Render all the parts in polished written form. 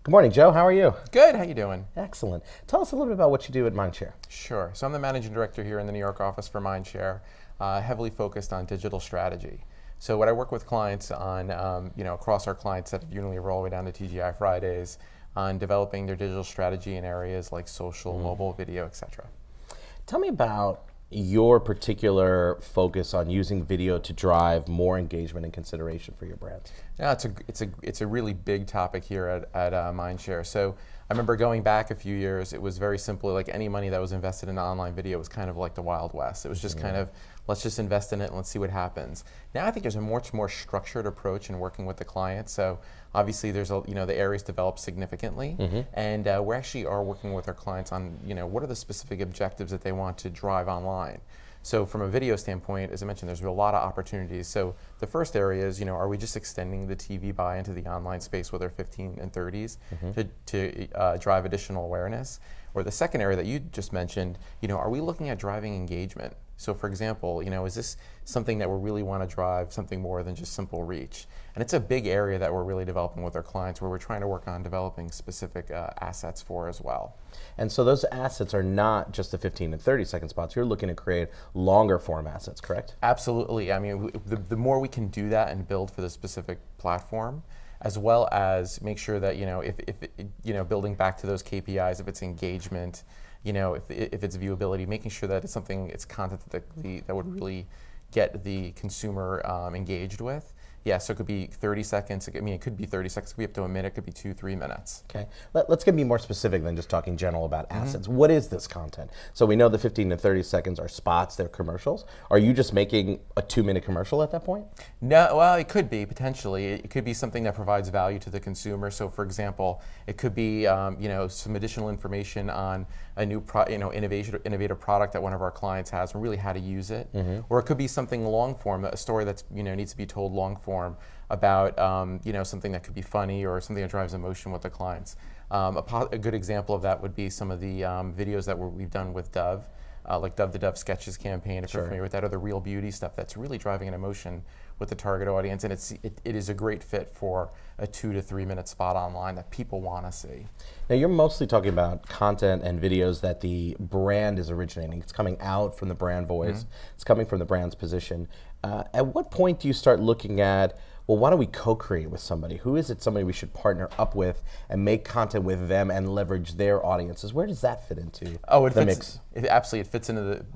Good morning, Joe. How are you? Good, how you doing? Excellent. Tell us a little bit about what you do at Mindshare. Sure. So I'm the managing director here in the New York office for Mindshare, heavily focused on digital strategy. So what I work with clients on, across our client set of Unilever all the way down to TGI Fridays, on developing their digital strategy in areas like social, mobile, video, etc. Tell me about your particular focus on using video to drive more engagement and consideration for your brands. Yeah, it's a really big topic here at Mindshare. So I remember going back a few years, it was very simple. Like any money that was invested in online video was kind of like the Wild West. It was just kind of, let's just invest in it and let's see what happens. Now I think there's a much more structured approach in working with the client. So obviously there's the areas developed significantly, and we actually are working with our clients on what are the specific objectives that they want to drive online. So from a video standpoint, as I mentioned, there's a lot of opportunities. So the first area is, are we just extending the TV buy into the online space with our 15 and 30s to drive additional awareness? Or the second area that you just mentioned, are we looking at driving engagement? So for example, is this something that we really want to drive, something more than just simple reach? And it's a big area that we're really developing with our clients, where we're trying to work on developing specific assets for as well. And so those assets are not just the 15 and 30-second spots. You're looking to create longer form assets, correct? Absolutely. I mean, the more we can do that and build for the specific platform, as well as make sure that if building back to those KPIs, if it's engagement, if it's viewability, making sure that it's content that would really get the consumer engaged with. Yeah, so it could be 30 seconds. It could be 30 seconds. It could be up to a minute. It could be 2-3 minutes. Okay, let's get me more specific than just talking general about assets. What is this content? So we know the 15 to 30 seconds are spots, they're commercials. Are you just making a 2-minute commercial at that point? No, well, it could be potentially. It could be something that provides value to the consumer. So, for example, it could be some additional information on a new innovative product that one of our clients has, and really how to use it. Or it could be something long form, a story that's needs to be told long form about something that could be funny or something that drives emotion with the clients. A good example of that would be some of the videos that we've done with Dove, like Dove the Dove Sketches campaign, if you're familiar with that, or the Real Beauty stuff that's really driving an emotion with the target audience, and it is a great fit for a 2 to 3 minute spot online that people want to see. Now you're mostly talking about content and videos that the brand is originating. It's coming out from the brand voice. It's coming from the brand's position. At what point do you start looking at, well, why don't we co-create with somebody? Who is it somebody we should partner up with and make content with them and leverage their audiences? Where does that fit into the mix? Absolutely,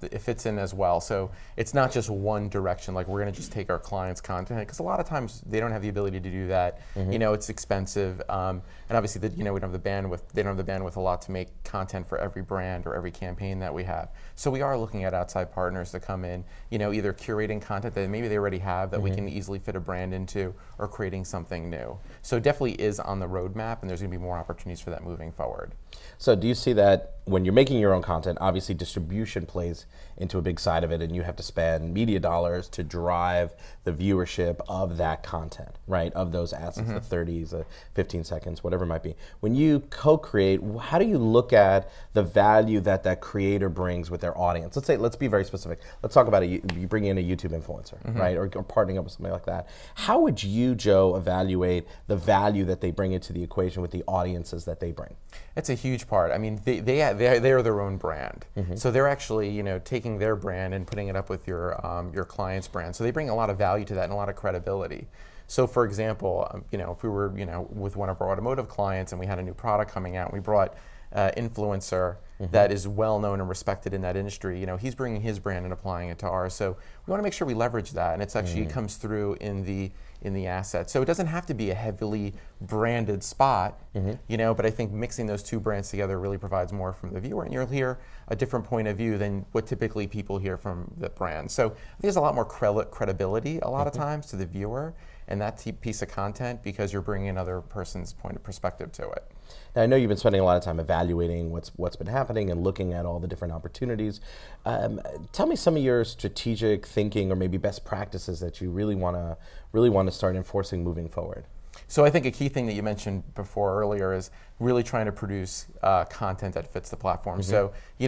it fits in as well. So it's not just one direction, like we're going to just take our clients' content, because a lot of times they don't have the ability to do that. It's expensive, and obviously we don't have the bandwidth. They don't have the bandwidth a lot to make content for every brand or every campaign that we have. So we are looking at outside partners to come in, either curating content that maybe they already have that we can easily fit a brand into, or creating something new. So it definitely is on the roadmap, and there's going to be more opportunities for that moving forward. So do you see that when you're making your own content, obviously distribution plays into a big side of it, and you have to spend media dollars to drive the viewership of that content, right? Of those assets, the 30s, the 15 seconds, whatever it might be. When you co-create, how do you look at the value that that creator brings with their audience? Let's be very specific. Let's talk about you bring in a YouTube influencer, right? Or partnering up with somebody like that. How would you, Joe, evaluate the value that they bring into the equation with the audiences that they bring? It's a huge part. I mean, they are their own brand, so they're actually taking their brand and putting it up with your client's brand. So they bring a lot of value to that and a lot of credibility. So, for example, if we were with one of our automotive clients and we had a new product coming out, we brought influencer that is well known and respected in that industry. He's bringing his brand and applying it to ours. So we want to make sure we leverage that, and it's actually comes through in the asset. So it doesn't have to be a heavily branded spot, but I think mixing those two brands together really provides more from the viewer, and you'll hear a different point of view than what typically people hear from the brand. So I think there's a lot more credibility a lot of times to the viewer and that piece of content, because you're bringing another person's point of perspective to it. Now, I know you've been spending a lot of time evaluating what's been happening and looking at all the different opportunities. Tell me some of your strategic thinking or maybe best practices that you really want to start enforcing moving forward. So I think a key thing that you mentioned before earlier is really trying to produce content that fits the platform. So we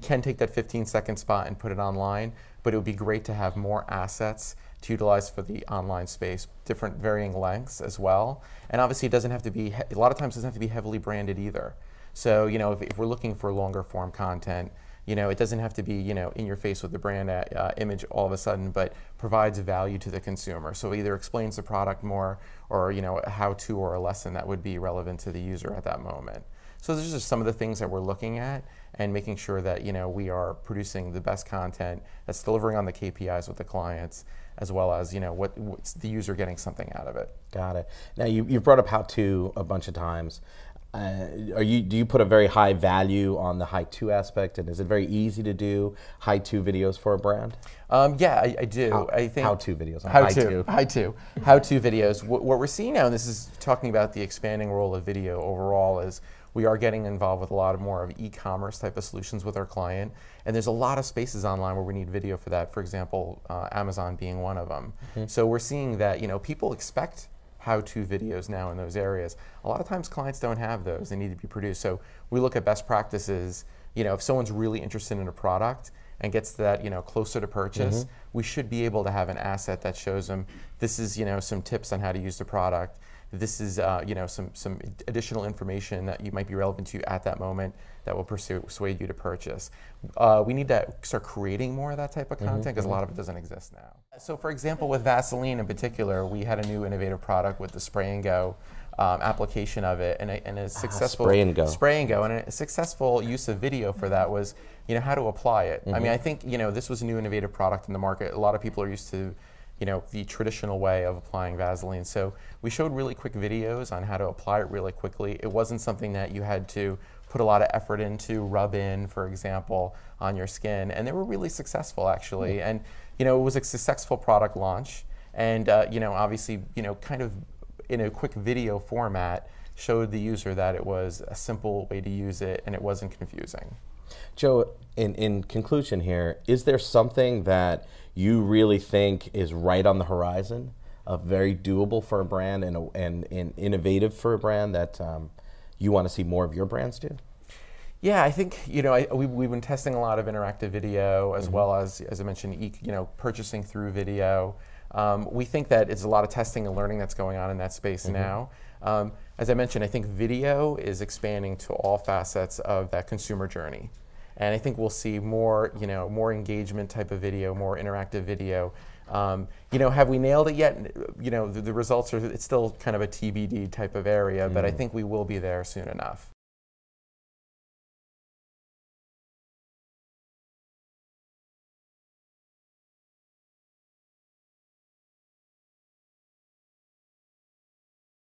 can take that 15-second spot and put it online, but it would be great to have more assets to utilize for the online space, different varying lengths as well. And obviously it doesn't have to be, a lot of times it doesn't have to be heavily branded either. So, if we're looking for longer form content, it doesn't have to be, in your face with the brand image all of a sudden, but provides value to the consumer. So either explains the product more or, a how-to or a lesson that would be relevant to the user at that moment. So those are just some of the things that we're looking at and making sure that, we are producing the best content that's delivering on the KPIs with the clients, as well as, what's the user getting something out of it. Got it. Now you've brought up how-to a bunch of times. Do you put a very high value on the how-to aspect, and is it very easy to do how-to videos for a brand? Yeah, I do. I think how-to videos. How-to videos. What we're seeing now, and this is talking about the expanding role of video overall, is we are getting involved with a lot more of e-commerce type of solutions with our client, and there's a lot of spaces online where we need video for that. For example, Amazon being one of them. Mm-hmm. So we're seeing that people expect how-to videos now in those areas. A lot of times clients don't have those, they need to be produced. So we look at best practices, if someone's really interested in a product and gets that closer to purchase, we should be able to have an asset that shows them this is some tips on how to use the product. This is some additional information that you might be relevant to at that moment that will persuade you to purchase. We need to start creating more of that type of content because a lot of it doesn't exist now. So for example, with Vaseline in particular, we had a new innovative product with the Spray and Go application of it, and a successful Spray and Go, and a successful use of video for that was how to apply it. I mean, I think this was a new innovative product in the market. A lot of people are used to the traditional way of applying Vaseline. So we showed really quick videos on how to apply it really quickly. It wasn't something that you had to put a lot of effort into, rub in, for example, on your skin. And they were really successful, actually. And, it was a successful product launch. And, obviously, kind of in a quick video format, showed the user that it was a simple way to use it and it wasn't confusing. Joe, in conclusion here, is there something that you really think is right on the horizon, very doable for a brand and innovative for a brand that you want to see more of your brands do? Yeah, I think we've been testing a lot of interactive video as well as I mentioned, purchasing through video. We think that it's a lot of testing and learning that's going on in that space now. As I mentioned, I think video is expanding to all facets of that consumer journey. And I think we'll see more, more engagement type of video, more interactive video. Have we nailed it yet? The results are, it's still kind of a TBD type of area, but I think we will be there soon enough.